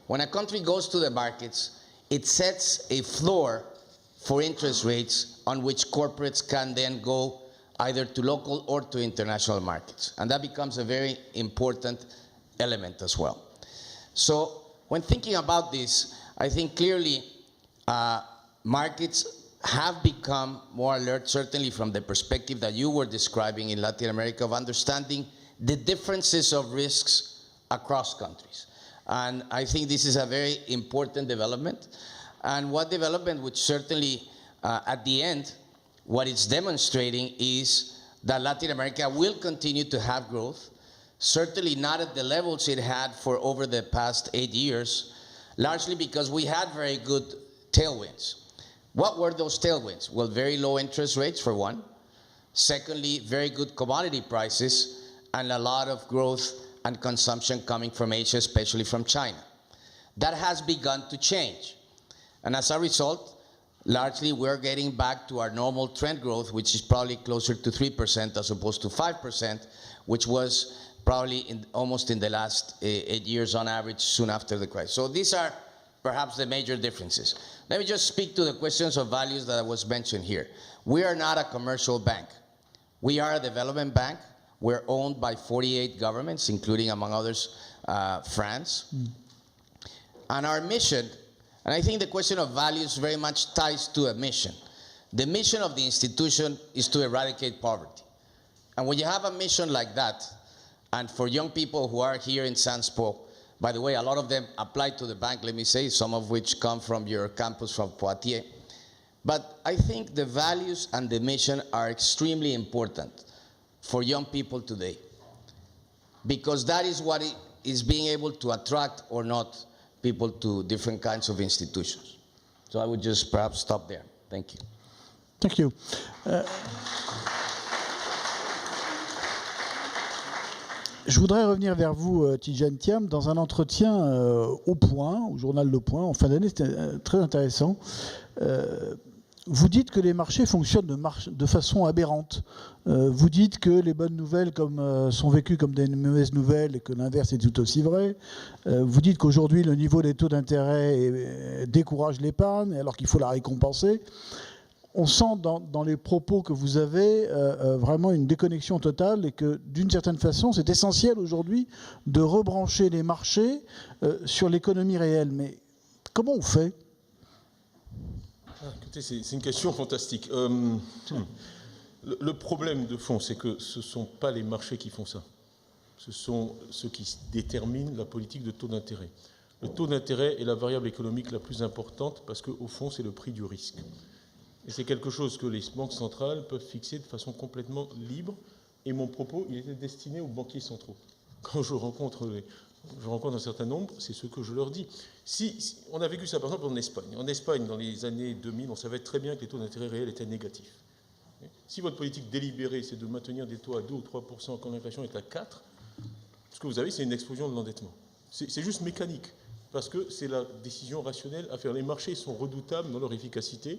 When a country goes to the markets, it sets a floor for interest rates on which corporates can then go either to local or to international markets. And that becomes a very important element as well. So when thinking about this, I think clearly markets have become more alert, certainly from the perspective that you were describing in Latin America, of understanding the differences of risks across countries. And I think this is a very important development. And what development which certainly, at the end, what it's demonstrating is that Latin America will continue to have growth, certainly not at the levels it had for over the past 8 years, largely because we had very good tailwinds. What were those tailwinds? Well, very low interest rates, for one. Secondly, very good commodity prices and a lot of growth and consumption coming from Asia, especially from China. That has begun to change. And as a result, largely we're getting back to our normal trend growth, which is probably closer to 3% as opposed to 5%, which was probably almost in the last 8 years on average soon after the crisis. So these are perhaps the major differences. Let me just speak to the questions of values that was mentioned here. We are not a commercial bank. We are a development bank. We're owned by 48 governments, including, among others, France. And our mission, and I think the question of values very much ties to a mission. The mission of the institution is to eradicate poverty. And when you have a mission like that, and for young people who are here in Sanspo, by the way, a lot of them apply to the bank, let me say, some of which come from your campus from Poitiers. But I think the values and the mission are extremely important for young people today, because that is what is being able to attract or not people to different kinds of institutions. So I would just perhaps stop there. Thank you. Thank you. Je voudrais revenir vers vous, Tidjane Thiam, dans un entretien au Point, au journal Le Point, en fin d'année, c'était très intéressant. Vous dites que les marchés fonctionnent de façon aberrante. Vous dites que les bonnes nouvelles sont vécues comme des mauvaises nouvelles et que l'inverse est tout aussi vrai. Vous dites qu'aujourd'hui, le niveau des taux d'intérêt décourage l'épargne alors qu'il faut la récompenser. On sent dans les propos que vous avez vraiment une déconnexion totale et que d'une certaine façon, c'est essentiel aujourd'hui de rebrancher les marchés sur l'économie réelle. Mais comment on fait ? Écoutez, c'est une question fantastique. Le problème de fond, c'est que ce ne sont pas les marchés qui font ça. Ce sont ceux qui déterminent la politique de taux d'intérêt. Le taux d'intérêt est la variable économique la plus importante parce qu'au fond, c'est le prix du risque. Et c'est quelque chose que les banques centrales peuvent fixer de façon complètement libre. Et mon propos, il était destiné aux banquiers centraux. Quand je rencontre un certain nombre, c'est ce que je leur dis. On a vécu ça, par exemple, en Espagne. En Espagne, dans les années 2000, on savait très bien que les taux d'intérêt réels étaient négatifs. Si votre politique délibérée, c'est de maintenir des taux à 2 ou 3% quand l'inflation est à 4%, ce que vous avez, c'est une explosion de l'endettement. C'est juste mécanique, parce que c'est la décision rationnelle à faire. Les marchés sont redoutables dans leur efficacité.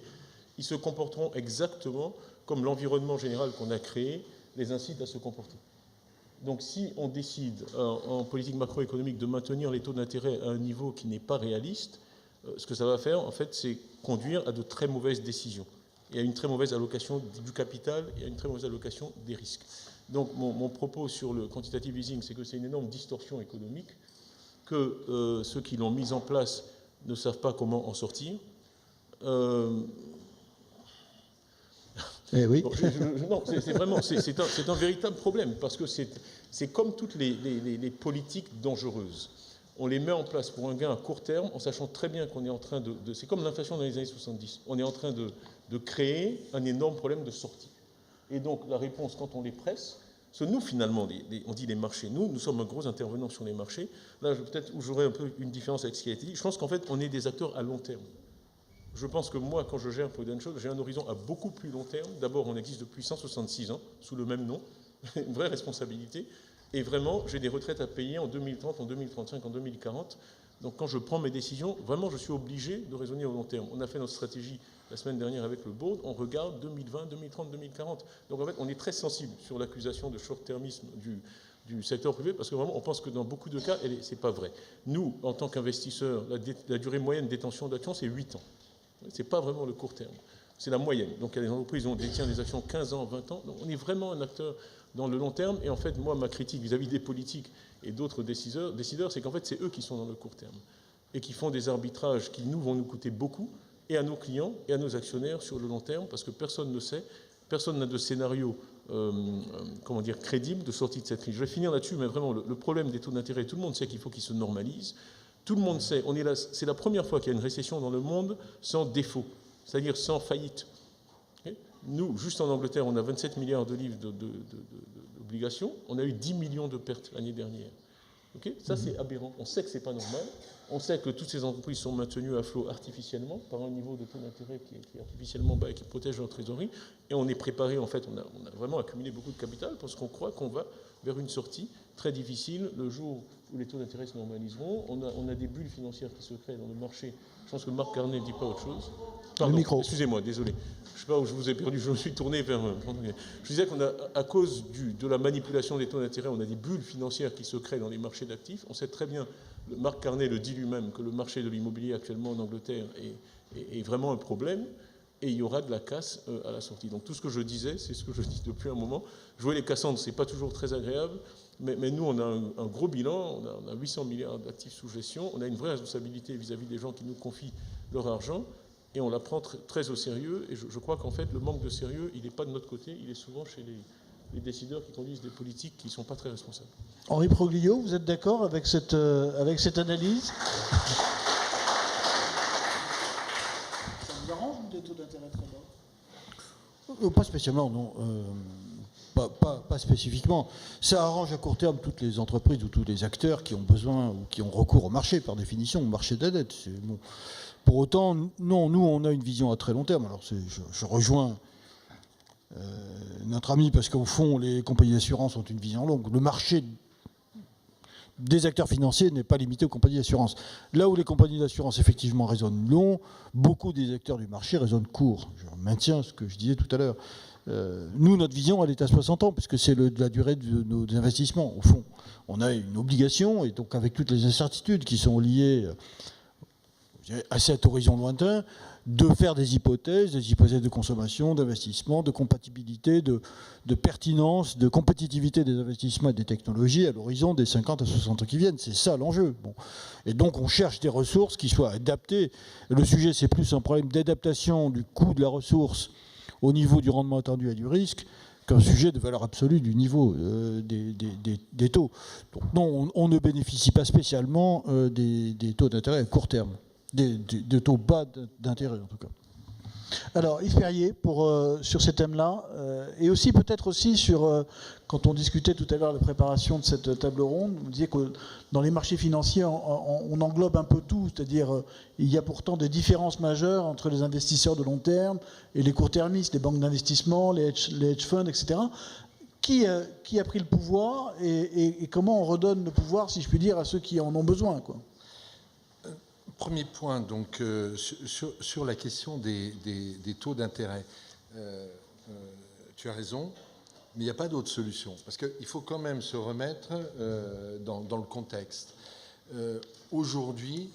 Ils se comporteront exactement comme l'environnement général qu'on a créé les incite à se comporter. Donc si on décide en politique macroéconomique de maintenir les taux d'intérêt à un niveau qui n'est pas réaliste, ce que ça va faire, en fait, c'est conduire à de très mauvaises décisions et à une très mauvaise allocation du capital et à une très mauvaise allocation des risques. Donc mon propos sur le quantitative easing, c'est que c'est une énorme distorsion économique, que ceux qui l'ont mise en place ne savent pas comment en sortir. Oui. Bon, non, c'est un véritable problème, parce que c'est comme toutes les politiques dangereuses. On les met en place pour un gain à court terme, en sachant très bien qu'on est en train de c'est comme l'inflation dans les années 70. On est en train de créer un énorme problème de sortie. Et donc la réponse, quand on les presse, c'est nous finalement, on dit les marchés, nous sommes un gros intervenant sur les marchés. Là, peut-être où j'aurais un peu une différence avec ce qui a été dit. Je pense qu'en fait, on est des acteurs à long terme. Je pense que moi, quand je gère Prudential, j'ai un horizon à beaucoup plus long terme. D'abord, on existe depuis 166 ans, sous le même nom, une vraie responsabilité. Et vraiment, j'ai des retraites à payer en 2030, en 2035, en 2040. Donc quand je prends mes décisions, vraiment, je suis obligé de raisonner au long terme. On a fait notre stratégie la semaine dernière avec le board, on regarde 2020, 2030, 2040. Donc en fait, on est très sensible sur l'accusation de short-termisme du secteur privé, parce que vraiment, on pense que dans beaucoup de cas, ce n'est pas vrai. Nous, en tant qu'investisseurs, la durée moyenne de détention d'actions, c'est 8 ans. Ce n'est pas vraiment le court terme. C'est la moyenne. Donc il y a des entreprises qui détiennent des actions 15 ans, 20 ans. Donc on est vraiment un acteur dans le long terme. Et en fait, moi, ma critique vis-à-vis des politiques et d'autres décideurs, c'est qu'en fait, c'est eux qui sont dans le court terme et qui font des arbitrages qui vont nous coûter beaucoup, et à nos clients et à nos actionnaires sur le long terme, parce que personne ne sait, personne n'a de scénario crédible de sortie de cette crise. Je vais finir là-dessus, mais vraiment, le problème des taux d'intérêt, tout le monde sait qu'il faut qu'ils se normalisent. Tout le monde sait, c'est la première fois qu'il y a une récession dans le monde sans défaut, c'est-à-dire sans faillite. Nous, juste en Angleterre, on a 27 milliards de livres d'obligations, on a eu 10 millions de pertes l'année dernière. Ça, c'est aberrant. On sait que ce n'est pas normal. On sait que toutes ces entreprises sont maintenues à flot artificiellement par un niveau de taux d'intérêt qui est artificiellement bas et qui protège leur trésorerie. Et on est préparé, en fait, on a vraiment accumulé beaucoup de capital parce qu'on croit qu'on va vers une sortie très difficile le jour où les taux d'intérêt se normaliseront. On a des bulles financières qui se créent dans le marché. Je pense que Marc Carnet ne dit pas autre chose. Pardon, le micro. Excusez-moi, désolé. Je ne sais pas où je vous ai perdu, je me suis tourné vers... Je disais qu'à cause de la manipulation des taux d'intérêt, on a des bulles financières qui se créent dans les marchés d'actifs. On sait très bien, Marc Carnet le dit lui-même, que le marché de l'immobilier actuellement en Angleterre est vraiment un problème, et il y aura de la casse à la sortie. Donc tout ce que je disais, c'est ce que je dis depuis un moment. Jouer les Cassandres, ce n'est pas toujours très agréable, mais nous, on a un gros bilan, on a 800 milliards d'actifs sous gestion, on a une vraie responsabilité vis-à-vis des gens qui nous confient leur argent, et on la prend très au sérieux, et je crois qu'en fait, le manque de sérieux, il n'est pas de notre côté, il est souvent chez les décideurs qui conduisent des politiques qui ne sont pas très responsables. Henri Proglio, vous êtes d'accord avec cette analyse? Ça vous arrange des taux d'intérêt très bas? Pas spécialement, non. Pas spécifiquement. Ça arrange à court terme toutes les entreprises ou tous les acteurs qui ont besoin ou qui ont recours au marché, par définition, au marché de la dette. Bon. Pour autant, non, nous, on a une vision à très long terme. Alors, je rejoins notre ami, parce qu'au fond, les compagnies d'assurance ont une vision longue. Le marché des acteurs financiers n'est pas limité aux compagnies d'assurance. Là où les compagnies d'assurance, effectivement, raisonnent long, beaucoup des acteurs du marché raisonnent court. Je maintiens ce que je disais tout à l'heure. Nous, notre vision, elle est à 60 ans, puisque c'est la durée de nos investissements, au fond. On a une obligation, et donc avec toutes les incertitudes qui sont liées à cet horizon lointain, de faire des hypothèses de consommation, d'investissement, de compatibilité, de pertinence, de compétitivité des investissements et des technologies à l'horizon des 50 à 60 ans qui viennent. C'est ça l'enjeu. Bon. Et donc on cherche des ressources qui soient adaptées. Le sujet, c'est plus un problème d'adaptation du coût de la ressource au niveau du rendement attendu et du risque qu'un sujet de valeur absolue du niveau des taux. Donc non, on ne bénéficie pas spécialement des taux d'intérêt à court terme. Des taux bas d'intérêt, en tout cas. Alors, Yves Perrier, sur ces thèmes-là, et aussi peut-être aussi sur, quand on discutait tout à l'heure la préparation de cette table ronde, on disait que dans les marchés financiers, on englobe un peu tout, c'est-à-dire il y a pourtant des différences majeures entre les investisseurs de long terme et les court-termistes, les banques d'investissement, les hedge funds, etc. Qui a pris le pouvoir et comment on redonne le pouvoir, si je puis dire, à ceux qui en ont besoin, quoi. Premier point, donc, sur la question des taux d'intérêt. Tu as raison, mais il n'y a pas d'autre solution. Parce qu'il faut quand même se remettre dans le contexte. Aujourd'hui,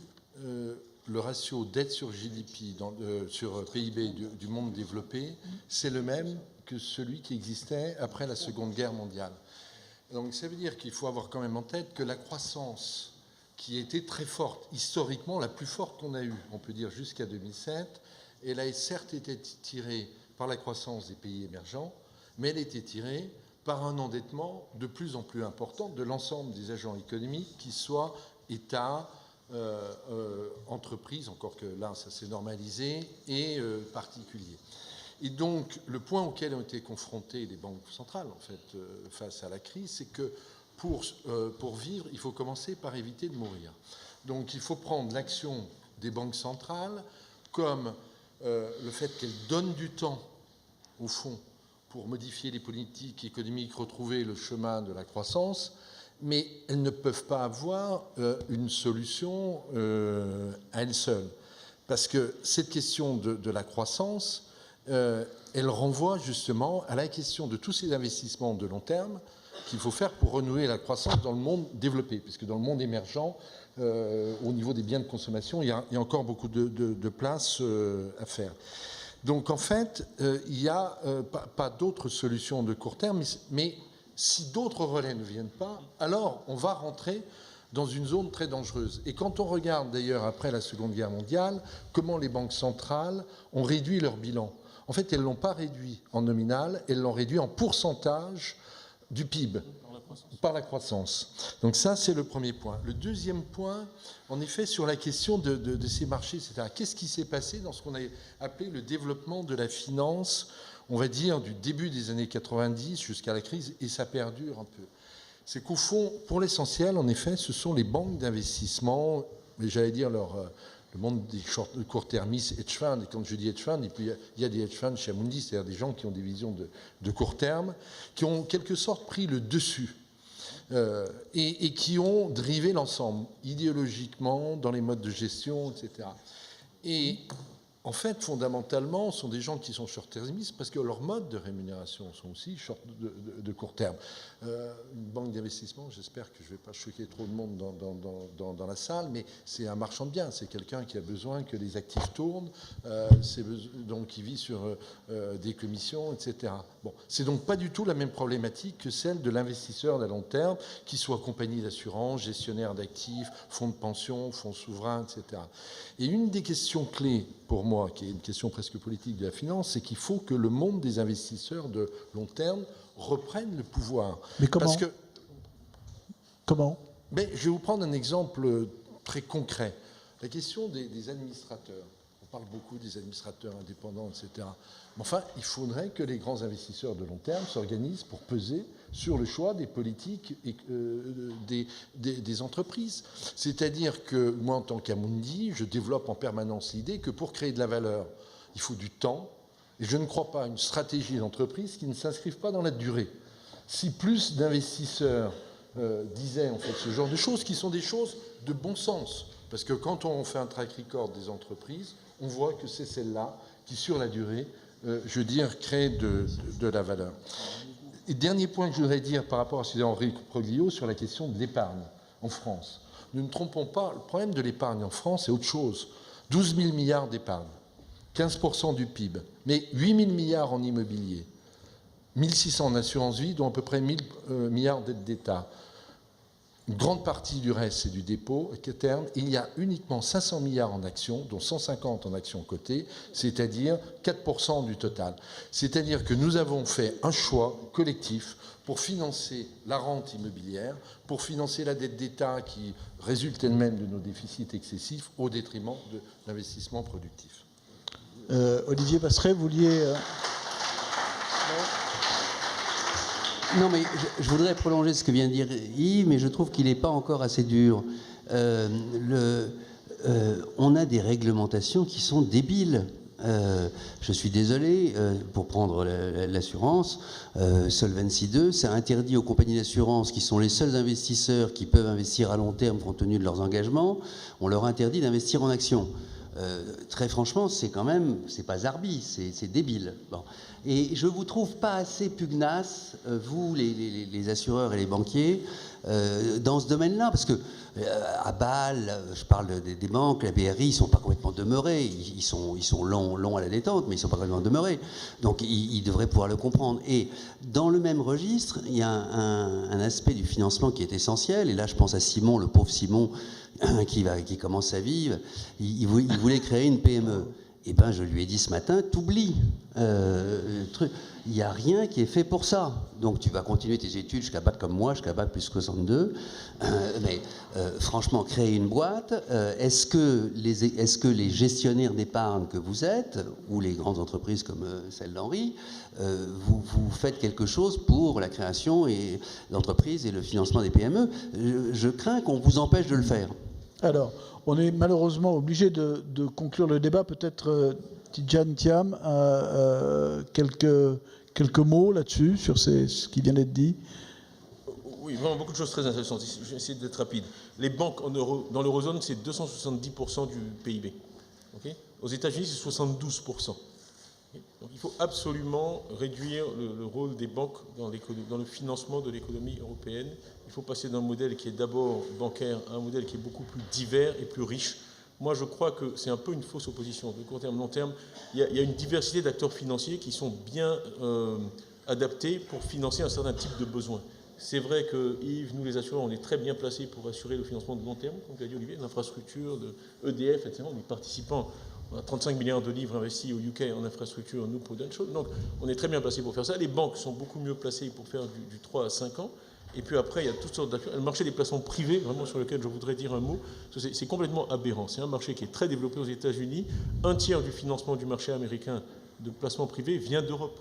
le ratio dette sur GDP, sur PIB du monde développé, c'est le même que celui qui existait après la Seconde Guerre mondiale. Donc ça veut dire qu'il faut avoir quand même en tête que la croissance qui était très forte, historiquement la plus forte qu'on a eue, on peut dire jusqu'à 2007. Elle a certes été tirée par la croissance des pays émergents, mais elle a été tirée par un endettement de plus en plus important de l'ensemble des agents économiques, qu'ils soient États, entreprises, encore que là ça s'est normalisé, et particuliers. Et donc le point auquel ont été confrontées les banques centrales, en fait, face à la crise, c'est que pour vivre, il faut commencer par éviter de mourir. Donc il faut prendre l'action des banques centrales comme le fait qu'elles donnent du temps, au fond, pour modifier les politiques économiques, retrouver le chemin de la croissance, mais elles ne peuvent pas avoir une solution à elles seules. Parce que cette question de la croissance, elle renvoie justement à la question de tous ces investissements de long terme qu'il faut faire pour renouer la croissance dans le monde développé, puisque dans le monde émergent, au niveau des biens de consommation, il y a encore beaucoup de place à faire. Donc en fait, il n'y a pas d'autres solutions de court terme, mais si d'autres relais ne viennent pas, alors on va rentrer dans une zone très dangereuse. Et quand on regarde d'ailleurs après la Seconde Guerre mondiale, comment les banques centrales ont réduit leur bilan. En fait, elles ne l'ont pas réduit en nominal, elles l'ont réduit en pourcentage du PIB, par la croissance. Donc ça, c'est le premier point. Le deuxième point, en effet, sur la question de ces marchés, etc. Qu'est-ce qui s'est passé dans ce qu'on a appelé le développement de la finance, on va dire, du début des années 90 jusqu'à la crise, et ça perdure un peu. C'est qu'au fond, pour l'essentiel, en effet, ce sont les banques d'investissement, mais j'allais dire le monde des court-termistes, hedge funds, et quand je dis hedge funds, il y a des hedge funds chez Amundi, c'est-à-dire des gens qui ont des visions de court terme, qui ont en quelque sorte pris le dessus et qui ont drivé l'ensemble, idéologiquement, dans les modes de gestion, etc. Et en fait, fondamentalement, ce sont des gens qui sont short-termistes parce que leurs modes de rémunération sont aussi de court terme. Une banque d'investissement, j'espère que je ne vais pas choquer trop de monde dans la salle, mais c'est un marchand de biens, c'est quelqu'un qui a besoin que les actifs tournent, donc qui vit sur des commissions, etc. Bon, c'est donc pas du tout la même problématique que celle de l'investisseur à long terme, qui soit compagnie d'assurance, gestionnaire d'actifs, fonds de pension, fonds souverains, etc. Et une des questions clés pour moi, qui est une question presque politique de la finance, c'est qu'il faut que le monde des investisseurs de long terme reprenne le pouvoir. Mais comment ? Parce que, comment ? je vais vous prendre un exemple très concret. La question des administrateurs. On parle beaucoup des administrateurs indépendants, etc. Mais enfin, il faudrait que les grands investisseurs de long terme s'organisent pour peser sur le choix des politiques et des entreprises. C'est-à-dire que moi, en tant qu'Amundi, je développe en permanence l'idée que pour créer de la valeur, il faut du temps. Et je ne crois pas à une stratégie d'entreprise qui ne s'inscrive pas dans la durée. Si plus d'investisseurs disaient en fait ce genre de choses, qui sont des choses de bon sens, parce que quand on fait un track record des entreprises, on voit que c'est celle-là qui, sur la durée, je veux dire, crée de la valeur. Et dernier point que je voudrais dire par rapport à ce que disait Henri Proglio sur la question de l'épargne en France. Ne nous trompons pas, le problème de l'épargne en France, c'est autre chose. 12 000 milliards d'épargne, 15% du PIB, mais 8 000 milliards en immobilier, 1 600 en assurance vie, dont à peu près 1 000 milliards d'aides d'État. Une grande partie du reste, c'est du dépôt à terme. Il y a uniquement 500 milliards en actions, dont 150 en actions cotées, c'est-à-dire 4% du total. C'est-à-dire que nous avons fait un choix collectif pour financer la rente immobilière, pour financer la dette d'État qui résulte elle-même de nos déficits excessifs au détriment de l'investissement productif. Olivier Basseret, vous vouliez... Non, mais je voudrais prolonger ce que vient de dire Yves, mais je trouve qu'il n'est pas encore assez dur. On a des réglementations qui sont débiles. Je suis désolé, pour prendre l'assurance, Solvency II, ça interdit aux compagnies d'assurance, qui sont les seuls investisseurs qui peuvent investir à long terme compte tenu de leurs engagements, on leur interdit d'investir en actions. Très franchement, c'est quand même, c'est pas zarbi, c'est débile. Bon. Et je vous trouve pas assez pugnace, vous, les assureurs et les banquiers, dans ce domaine-là, parce que à Bâle, je parle des banques, la BRI, ils sont pas complètement demeurés, ils sont longs à la détente, mais ils sont pas complètement demeurés. Donc ils devraient pouvoir le comprendre. Et dans le même registre, il y a un aspect du financement qui est essentiel. Et là, je pense à Simon, le pauvre Simon, qui commence sa vie. Il voulait créer une PME. Eh ben, je lui ai dit ce matin, t'oublies. Il n'y a rien qui est fait pour ça. Donc tu vas continuer tes études jusqu'à bac comme moi, jusqu'à bac plus 62. Mais franchement, créer une boîte, est-ce que les gestionnaires d'épargne que vous êtes, ou les grandes entreprises comme celle d'Henri, vous faites quelque chose pour la création d'entreprises et le financement des PME? Je crains qu'on vous empêche de le faire. Alors, on est malheureusement obligé de conclure le débat. Peut-être Tidjane Thiam, quelques mots là-dessus, sur ce qui vient d'être dit. Oui, vraiment beaucoup de choses très intéressantes. Je vais essayer d'être rapide. Les banques dans l'eurozone, c'est 270% du PIB. Okay, aux États-Unis, c'est 72%. Donc il faut absolument réduire le rôle des banques dans le financement de l'économie européenne. Il faut passer d'un modèle qui est d'abord bancaire à un modèle qui est beaucoup plus divers et plus riche. Moi, je crois que c'est un peu une fausse opposition. De court terme, long terme, il y a une diversité d'acteurs financiers qui sont bien adaptés pour financer un certain type de besoins. C'est vrai que Yves, nous les assureurs, on est très bien placés pour assurer le financement de long terme, comme l'a dit Olivier, l'infrastructure, de EDF, etc. On est participants. On a 35 milliards de livres investis au UK en infrastructure, nous, Prudential. Donc, on est très bien placés pour faire ça. Les banques sont beaucoup mieux placées pour faire du 3 à 5 ans. Et puis après, il y a toutes sortes d'acteurs. Le marché des placements privés, vraiment sur lequel je voudrais dire un mot, c'est complètement aberrant. C'est un marché qui est très développé aux États-Unis. Un tiers du financement du marché américain de placements privés vient d'Europe.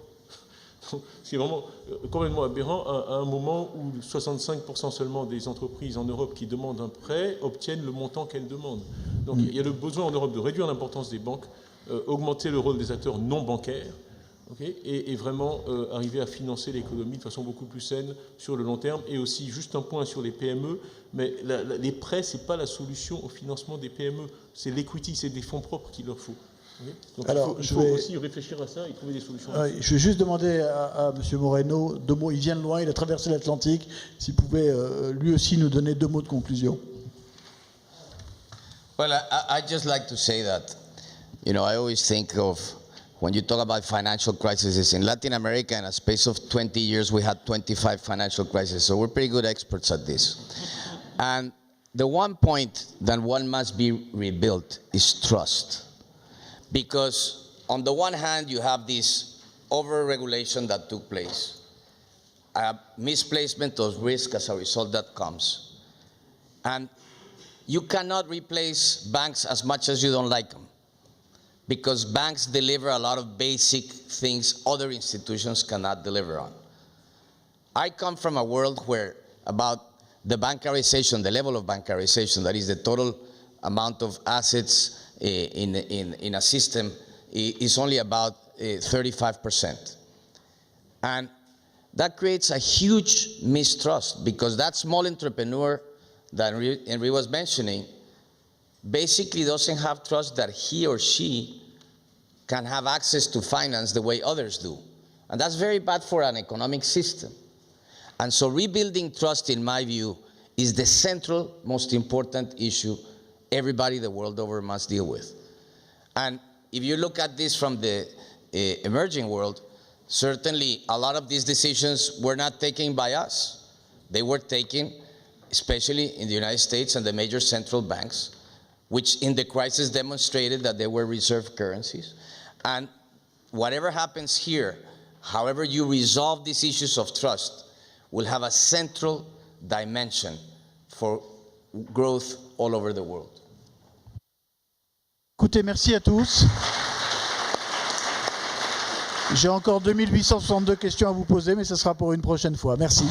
C'est vraiment complètement aberrant à un moment où 65% seulement des entreprises en Europe qui demandent un prêt obtiennent le montant qu'elles demandent. Donc il y a le besoin en Europe de réduire l'importance des banques, augmenter le rôle des acteurs non bancaires, okay, et vraiment arriver à financer l'économie de façon beaucoup plus saine sur le long terme. Et aussi, juste un point sur les PME, mais les prêts, ce n'est pas la solution au financement des PME, c'est l'equity, c'est des fonds propres qu'il leur faut. Donc alors, il faut aussi réfléchir à ça et trouver des solutions. Je vais juste demander à M. Moreno 2 mots. Il vient de loin, il a traversé l'Atlantique. S'il pouvait lui aussi nous donner 2 mots de conclusion. Well, I'd just like to say that, I always think of, when you talk about financial crises, in Latin America, in a space of 20 years, we had 25 financial crises. So we're pretty good experts at this. And the one point that one must be rebuilt is trust. Because on the one hand, you have this over-regulation that took place, a misplacement of risk as a result that comes. And you cannot replace banks as much as you don't like them, because banks deliver a lot of basic things other institutions cannot deliver on. I come from a world where about the bancarization, the level of bancarization, that is the total amount of assets in a system, is only about 35%. And that creates a huge mistrust, because that small entrepreneur that Henry was mentioning basically doesn't have trust that he or she can have access to finance the way others do. And that's very bad for an economic system. And so rebuilding trust, in my view, is the central, most important issue everybody the world over must deal with. And if you look at this from the emerging world, certainly a lot of these decisions were not taken by us. They were taken, especially in the United States and the major central banks, which in the crisis demonstrated that they were reserve currencies. And whatever happens here, however you resolve these issues of trust, will have a central dimension for growth all over the world. Écoutez, merci à tous. J'ai encore 2862 questions à vous poser, mais ce sera pour une prochaine fois. Merci.